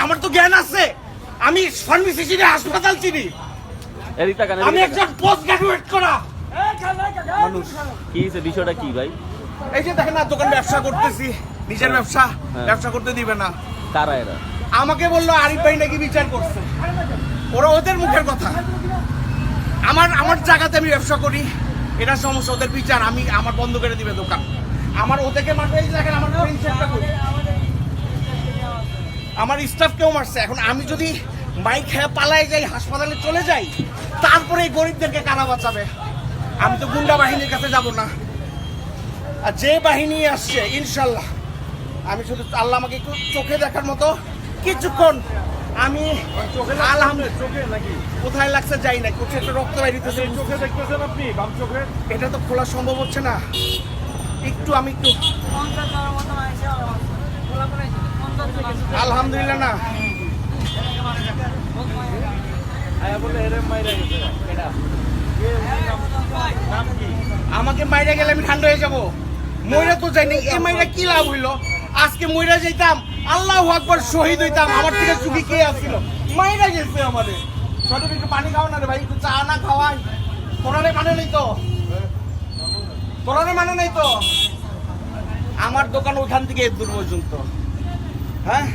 আমার তো জ্ঞান আছে, আমি ফার্মেসি চিনি, হাসপাতাল চিনি, আমি একজন পোস্ট গ্রাজুয়েট করা মানুষ। কি হয়েছে, বিষয়টা কি ভাই? এই যে দেখেন না, দোকান ব্যবসা করতেছি, নিজের ব্যবসা, ব্যবসা করতে দিবে না। কারা এরা? আমাকে বললো আরিফ ভাই নাকি বিচার করছে, ওরা ওদের মুখের কথা। আমার জায়গাতে আমি ব্যবসা করি, এটা সমস্যা, ওদের বিচার, আমি আমার বন্ধ করে দিবে দোকান। আমার ওদেরকে মারবে, এই দেখেন আমার আমার স্টাফ কেউ মারছে। এখন আমি যদি মাইক খেয়ে পালায় যাই, হাসপাতালে চলে যাই, তারপরে এই গরিবদেরকে কারা বাঁচাবে? আমি তো গুন্ডা বাহিনীর কাছে যাব না। আর যে বাহিনী আসছে ইনশাল্লাহ, আমি শুধু আল্লাহ আমাকে একটু চোখে দেখার মতো কিছুক্ষণ, আমি আলহামদুলিল্লাহ কোথায় লাগছে যাই না, কোথায় একটু রক্ত বাইরিতেছে, চোখে দেখতেছেন আপনি বাম চোখে? এটা তো খোলা সম্ভব হচ্ছে না। একটু আমি একটু আলহামদুলিল্লাহ না, আমাকে মাইরা গেলে আমি ঠান্ডা হয়ে যাবো। মইরা তো যাই না, এই মাইরা কি লাভ হইলো? আজকে মইরা যাইতাম, আল্লাহু আকবার, শহীদ হইতাম, আমার থেকে সুখী কে আসছিল? মাইরা গেছে আমাদের। সঠিক একটু পানি খাও না রে ভাই, একটু চা না খাওয়াই। তোরারে মানে নেই তো, তোরারে মানে নেই তো। আমার দোকান ওখান থেকে দূর পর্যন্ত, হ্যাঁ।